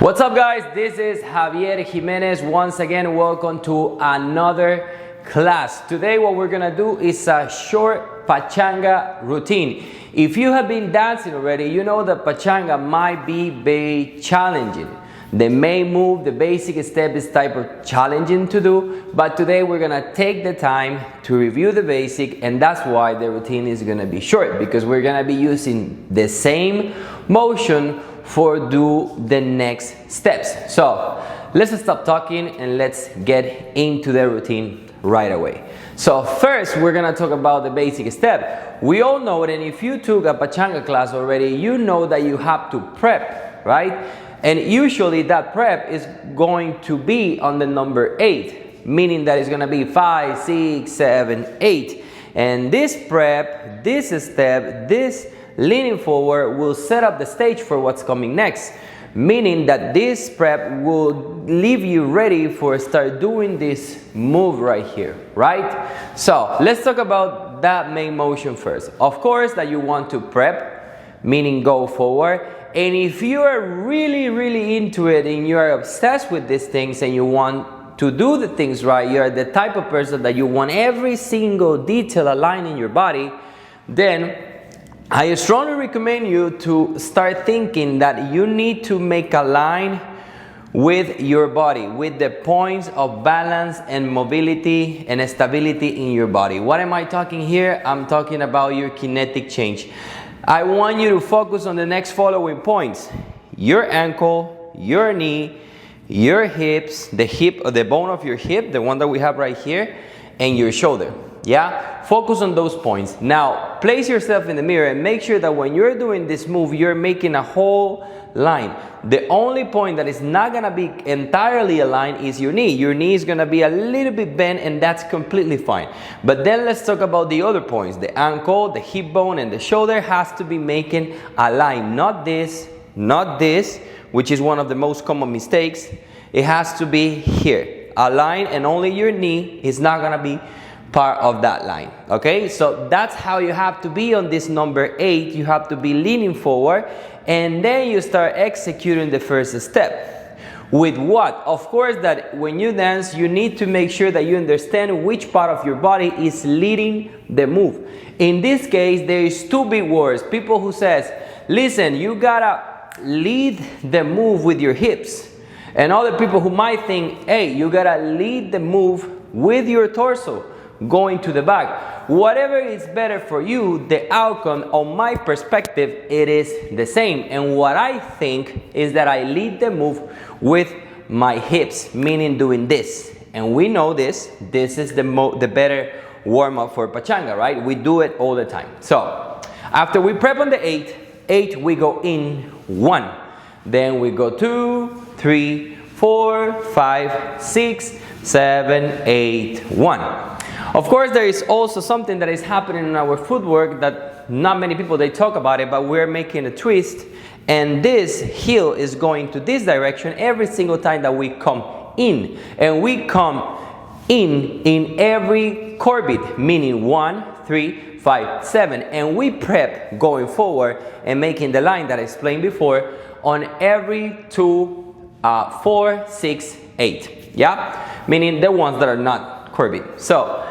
What's up, guys? This is Javier Jimenez. Once again, welcome to another class. Today what we're gonna do is a short Pachanga routine. If you have been dancing already, you know that Pachanga might be very challenging. The main move, the basic step is type of challenging to do, but today we're gonna take the time to review the basic, and that's why the routine is gonna be short, because we're gonna be using the same motion for the next steps. So let's stop talking and let's get into the routine right away. So first we're gonna talk about the basic step. We all know it, and if you took a Pachanga class already, you know that you have to prep, right? And usually that prep is going to be on the number 8, meaning that it's gonna be 5, 6, 7, 8. And this prep, this step, this leaning forward will set up the stage for what's coming next, meaning that this prep will leave you ready for start doing this move right here, right? So let's talk about that main motion first. Of course that you want to prep, meaning go forward. And if you are really into it and you are obsessed with these things and you want to do the things right, you are the type of person that you want every single detail aligned in your body, then I strongly recommend you to start thinking that you need to make a line with your body, with the points of balance and mobility and stability in your body. What am I talking here? I'm talking about your kinetic change. I want you to focus on the next following points: your ankle, your knee, your hips, the bone of your hip, the one that we have right here, and your shoulder. Yeah, focus on those points. Now place yourself in the mirror and make sure that when you're doing this move, you're making a whole line. The only point that is not gonna be entirely aligned is your knee. Your knee is gonna be a little bit bent, and that's completely fine. But then let's talk about the other points. The ankle, the hip bone, and the shoulder has to be making a line. Not this, which is one of the most common mistakes. It has to be here, a line, and only your knee is not gonna be part of that line. Okay, so that's how you have to be on this number 8. You have to be leaning forward, and then you start executing the first step. With what? Of course that when you dance, you need to make sure that you understand which part of your body is leading the move. In this case, there is two big words. People who says, listen, you gotta lead the move with your hips, and other people who might think, hey, you gotta lead the move with your torso, going to the back. Whatever is better for you, the outcome, on my perspective, it is the same. And what I think is that I lead the move with my hips, meaning doing this. And we know this is the better warm-up for Pachanga, right? We do it all the time. So after we prep on the 8, we go in 1. Then we go 2, 3, 4, 5, 6, 7, 8, 1. Of course, there is also something that is happening in our footwork that not many people, they talk about it, but we're making a twist, and this heel is going to this direction every single time that we come in. And we come in every core beat, meaning 1, 3, 5, 7. And we prep going forward and making the line that I explained before on every 2, 4, 6, 8. Yeah? Meaning the ones that are not core beat. So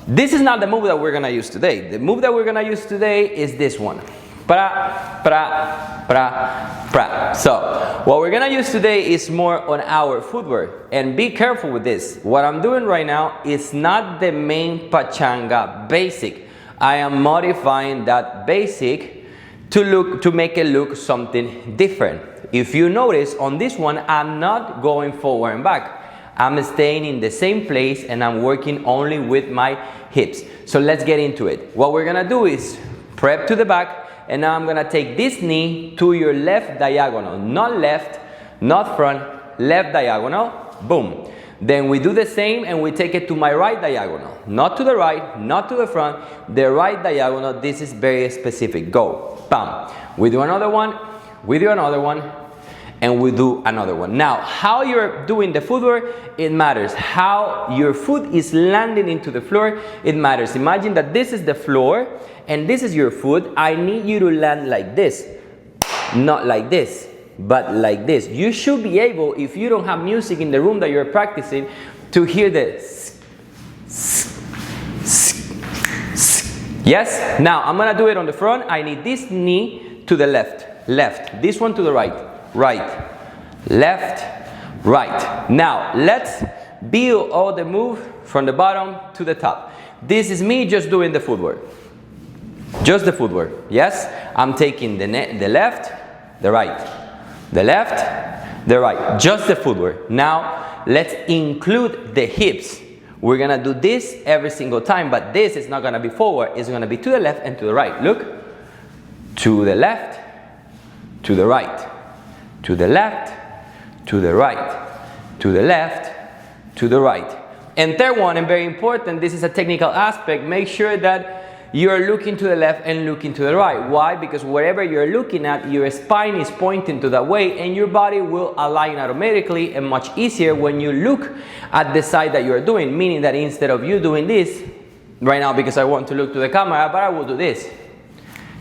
this is not the move that we're gonna use today. The move that we're gonna use today is this one. Pra, pra, pra, pra. So what we're gonna use today is more on our footwork. And be careful with this. What I'm doing right now is not the main Pachanga basic. I am modifying that basic to make it look something different. If you notice on this one, I'm not going forward and back. I'm staying in the same place, and I'm working only with my hips. So let's get into it. What we're gonna do is prep to the back, and now I'm gonna take this knee to your left diagonal. Not left, not front, left diagonal, boom. Then we do the same, and we take it to my right diagonal. Not to the right, not to the front, the right diagonal. This is very specific. Go, bam. We do another one, we do another one, and we do another one. Now, how you're doing the footwork, it matters. How your foot is landing into the floor, it matters. Imagine that this is the floor and this is your foot. I need you to land like this, not like this. but like this. You should be able, if you don't have music in the room that you're practicing, to hear this. Yes? Now, I'm gonna do it on the front. I need this knee to the left, left. This one to the right, right, left, right. Now, let's build all the move from the bottom to the top. This is me just doing the footwork. Just the footwork, yes? I'm taking the left, the right, the left, the right. Just the footwork. Now, let's include the hips. We're gonna do this every single time, but this is not gonna be forward. It's gonna be to the left and to the right. Look. To the left, to the right, to the left, to the right, to the left, to the right. And third one, and very important, this is a technical aspect, make sure that you're looking to the left and looking to the right. Why? Because wherever you're looking at, your spine is pointing to that way and your body will align automatically and much easier when you look at the side that you're doing. Meaning that instead of you doing this, right now because I want to look to the camera, but I will do this.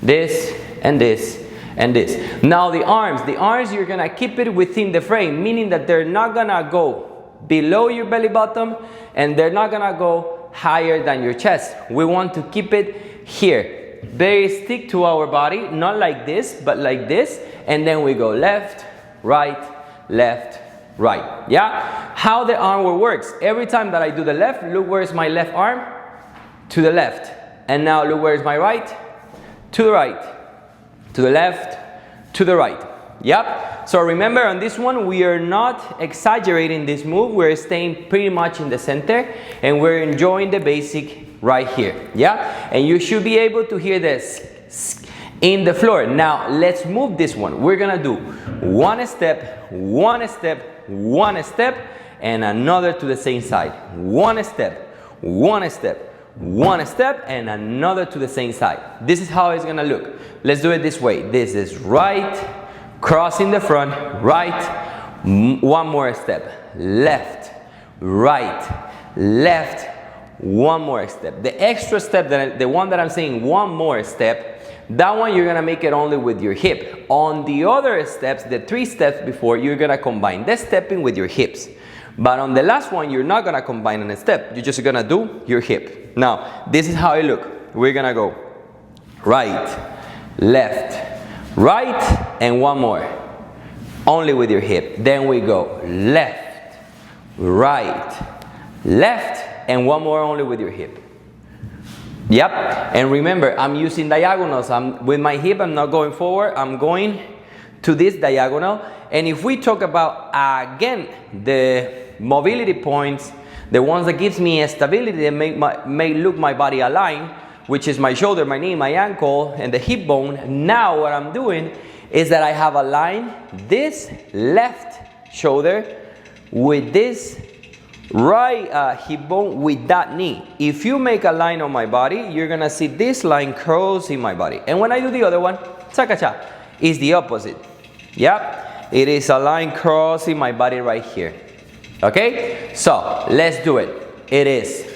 This and this and this. Now the arms you're gonna keep it within the frame, meaning that they're not gonna go below your belly button and they're not gonna go higher than your chest. We want to keep it here. Very stick to our body, not like this, but like this. And then we go left, right, right. Yeah? How the arm works. Every time that I do the left, look where's my left arm? To the left. And now look where's my right? To the right. To the left, to the right. Yep. So remember on this one, we are not exaggerating this move. We're staying pretty much in the center and we're enjoying the basic right here. Yeah. And you should be able to hear this in the floor. Now let's move this one. We're gonna do one step, one step, one step, and another to the same side. One step, one step, one step, and another to the same side. This is how it's gonna look. Let's do it this way. This is right, crossing the front, right, one more step, left, right, left, one more step. The extra step, the one that I'm saying one more step, that one you're gonna make it only with your hip. On the other steps, the 3 steps before, you're gonna combine the stepping with your hips. But on the last one, you're not gonna combine on a step. You're just gonna do your hip. Now, this is how it look. We're gonna go right, left, right, and one more. Only with your hip. Then we go left, right, left, and one more only with your hip. Yep. And remember, I'm using diagonals. With my hip, I'm not going forward. I'm going to this diagonal. And if we talk about, again, the mobility points, the ones that gives me a stability that may look my body aligned, which is my shoulder, my knee, my ankle, and the hip bone. Now what I'm doing is that I have aligned this left shoulder with this right hip bone with that knee. If you make a line on my body, you're gonna see this line curls in my body. And when I do the other one, cha-cha-cha, is the opposite. Yep, it is a line crossing my body right here. Okay, so let's do it. It is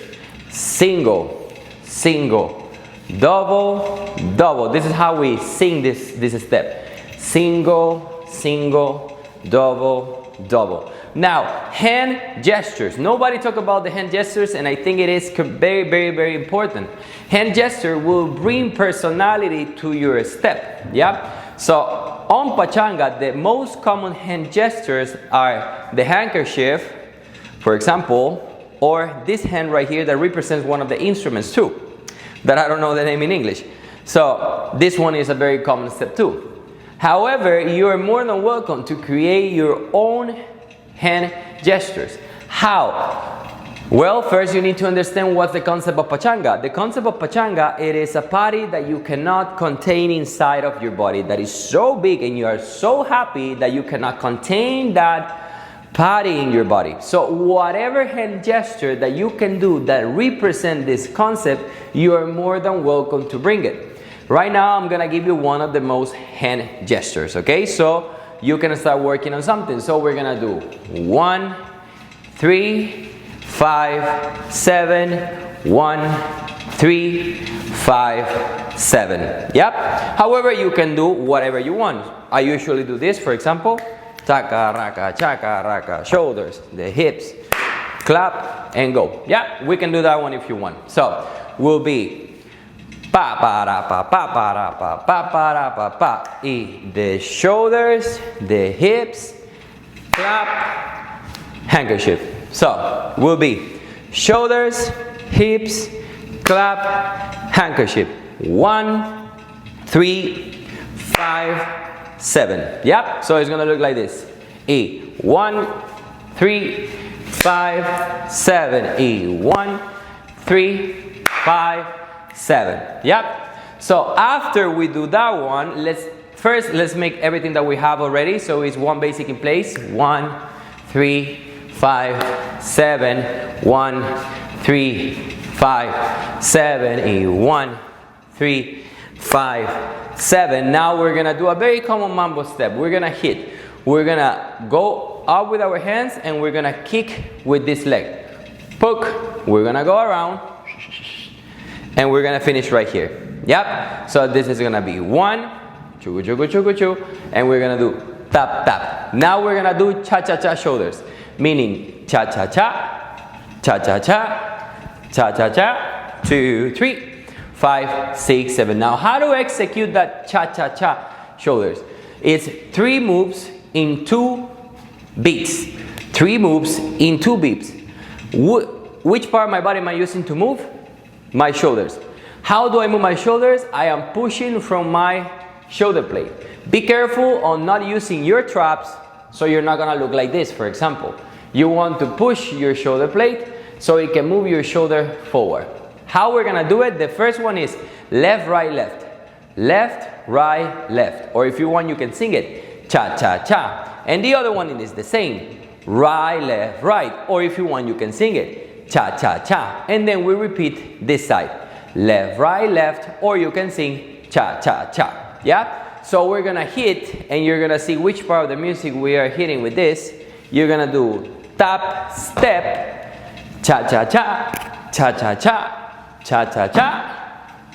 single, single, double, double. This is how we sing this step. Single, single, double, double. Now, hand gestures. Nobody talk about the hand gestures, and I think it is very, very, very important. Hand gesture will bring personality to your step. Yeah. So on Pachanga, the most common hand gestures are the handkerchief, for example, or this hand right here that represents one of the instruments too, that I don't know the name in English. So this one is a very common step too. However, you are more than welcome to create your own hand gestures. How? Well, first you need to understand what's the concept of Pachanga. The concept of Pachanga, it is a party that you cannot contain inside of your body, that is so big and you are so happy that you cannot contain that party in your body. So whatever hand gesture that you can do that represent this concept, you are more than welcome to bring it. Right now, I'm gonna give you one of the most hand gestures, okay? So you can start working on something. So we're gonna do 1, 3, 5, 7, 1, 3, 5, 7. Yep. However, you can do whatever you want. I usually do this, for example. Chaka, raka, shoulders, the hips, clap, and go. Yeah, we can do that one if you want. So, will be pa pa ra pa pa pa ra pa pa pa ra pa pa. The shoulders, the hips, clap, handkerchief. So, will be shoulders, hips, clap, handkerchief. 1, 3, 5, 7. Yep. So it's gonna look like this. 1, 3, 5, 7. 1, 3, 5, 7. Yep. So after we do that one, let's make everything that we have already. So it's one basic in place. 1, 3, 5, 7. 1, 3, 5, 7. 1, 3, 5, 7. Now we're gonna do a very common mambo step. We're gonna hit. We're gonna go up with our hands and we're gonna kick with this leg. Poke. We're gonna go around and we're gonna finish right here. Yep. So this is gonna be 1, chugu chugu chugu chu, and we're gonna do tap tap. Now we're gonna do cha cha cha shoulders, meaning cha cha cha, cha cha cha, cha cha cha. 2, 3. 5, 6, 7. Now, how to execute that cha-cha-cha shoulders? It's 3 moves in 2 beats. 3 moves in 2 beats. Which part of my body am I using to move? My shoulders. How do I move my shoulders? I am pushing from my shoulder blade. Be careful on not using your traps so you're not gonna look like this, for example. You want to push your shoulder blade so it can move your shoulder forward. How we're gonna do it, the first one is left, right, left. Left, right, left. Or if you want, you can sing it, cha-cha-cha. And the other one is the same, right, left, right. Or if you want, you can sing it, cha-cha-cha. And then we repeat this side, left, right, left. Or you can sing cha-cha-cha, yeah? So we're gonna hit, and you're gonna see which part of the music we are hitting with this. You're gonna do tap, step, cha-cha-cha, cha-cha-cha, cha-cha-cha,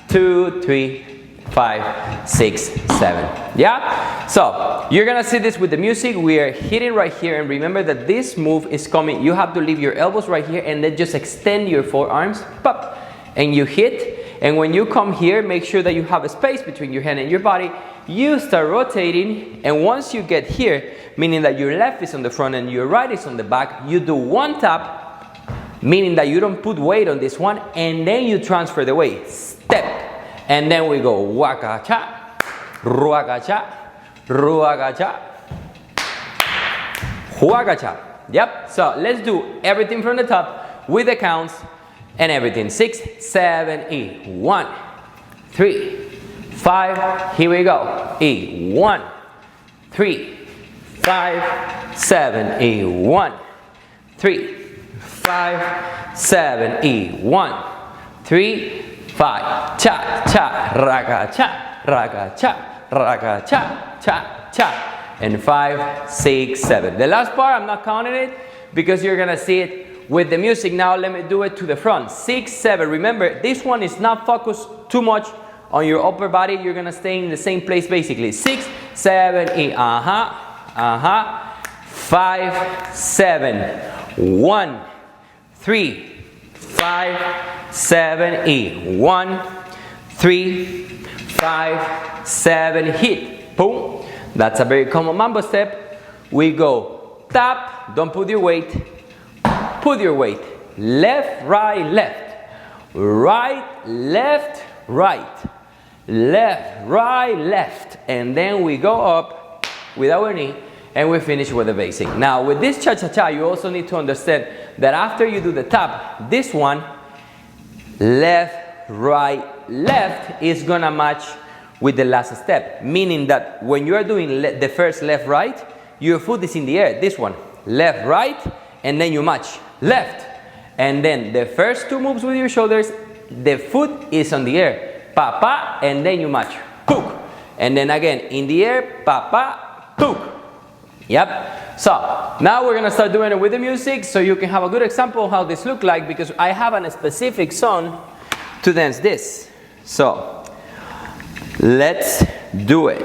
2, 3, 5, 6, 7. Yeah? So, you're gonna see this with the music. We are hitting right here, and remember that this move is coming. You have to leave your elbows right here, and then just extend your forearms, pop, and you hit. And when you come here, make sure that you have a space between your hand and your body. You start rotating, and once you get here, meaning that your left is on the front and your right is on the back, you do 1 tap, meaning that you don't put weight on this one, and then you transfer the weight. Step. And then we go waka-cha, ruaka-cha, ruaka-cha, waka-cha. Yep. So let's do everything from the top with the counts and everything. 6, 7, 1, 3, 5. Here we go. 1, 3, 5, 7, 1, 3, 5, 7, 1, 3, 5, cha, cha, raga, cha, raga, cha, raga, cha, cha, cha, and 5, 6, 7. The last part, I'm not counting it because you're gonna see it with the music. Now let me do it to the front. 6, 7. Remember, this one is not focused too much on your upper body. You're gonna stay in the same place basically. 6, 7, 5, 7, 1, 3, 5, 7, 1, 3, 5, 7, hit, boom. That's a very common mambo step. We go tap, don't put your weight, put your weight, left, right, left, right, left, right, left, right, left, and then we go up with our knee. And we finish with the basic. Now with this cha-cha-cha, you also need to understand that after you do the tap, this one, left, right, left, is gonna match with the last step. Meaning that when you are doing the first left, right, your foot is in the air. This one, left, right, and then you match, left. And then the first 2 moves with your shoulders, the foot is on the air, pa, pa, and then you match, pook. And then again, in the air, pa, pa, pook. Yep. So now we're gonna start doing it with the music so you can have a good example of how this look like, because I have a specific song to dance this. So Let's do it.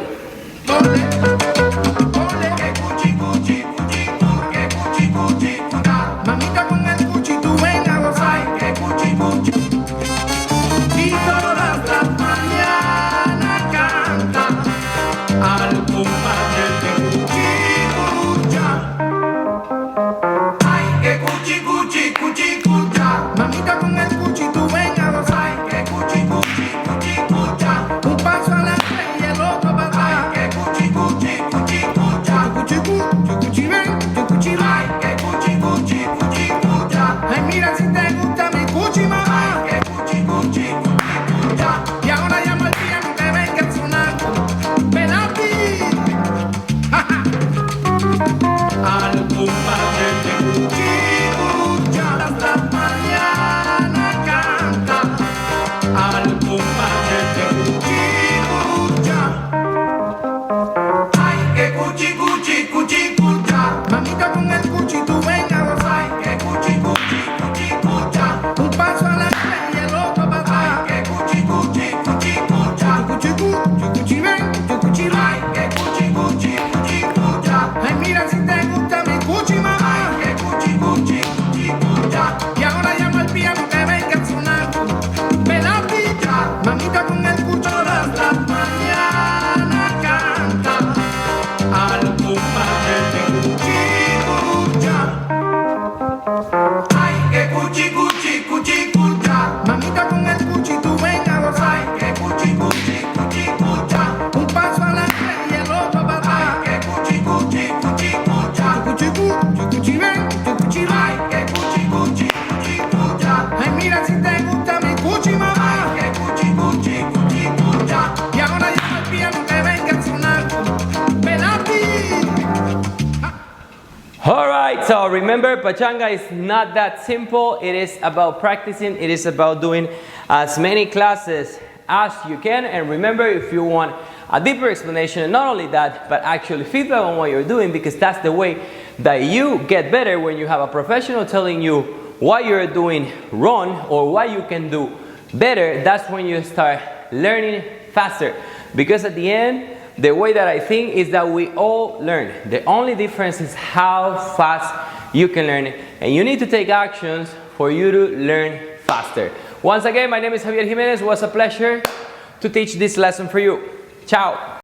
Mamita con el cuchi, tú ven a gozar, que cuchi cuchi. Y todas las mañanas canta al compás del cuchi cucha. Ay, que cuchi cuchi cuchi cucha. Mamita con el cuchi, tú ven a gozar, que cuchi cuchi cuchi cucha. Un paso a la frente y el otro para atrás, que cuchi cuchi cuchi cucha. Cuchi cuchi cuchi ven, cuchi ven. Ay, mira si te gusta mi cuchi, mamá. Que cuchi, cuchi, cuchi, cucha. Y ahora llamo al piano que venga sonando. Ven aquí. Al compás de cuchi, cucha. Las mañanas canta. Al compás de cuchi, cucha. Ay, que cuchi, cuchi, cuchi, cucha. Mamita con el cuchi, tú ven a gozar. Que cuchi, cuchi. Un paso a la frente y el otro para atrás. Que cuchi, cuchi, cuchi, cucha. Cuchi, cuchi, cuchi, ven, cuchi, ven. Que cuchi, cuchi, cuchi, cucha. Ay, mira si te gusta mi cuchi, mamá. Que cuchi, cuchi, cuchi, cucha. Y ahora llamo al piano que venga sonando. Ven a pilla, mamita con el cucho. Todas las mañanas canta al compás de cuchi, cucha. Ay, que cuchi, cuchi, cuchi, cucha. Mamita con el cuchi, tú ven a gozar. Que cuchi, cuchi, cuchi, cucha. Un paso a la frente y el otro para atrás. Que cuchi, cuchi, cuchi, cucha. Cuchi, cuchi, cuchi, ven, cuchi, ven. Que cuchi, cuchi, cuchi, cucha. Ay, mira si te gusta mi cuchi, mamá. Que cuchi, cuchi, cuchi, cucha. Y ahora llama al piano que venga sonando. Ven a ti. Alright, so remember, Pachanga is not that simple. It is about practicing. It is about doing as many classes as you can. And remember, if you want a deeper explanation, and not only that, but actually feedback on what you're doing, because that's the way that you get better when you have a professional telling you what you're doing wrong or what you can do better. That's when you start learning faster. Because at the end, the way that I think is that we all learn. The only difference is how fast you can learn. And you need to take actions for you to learn faster. Once again, my name is Javier Jimenez. It was a pleasure to teach this lesson for you. Ciao.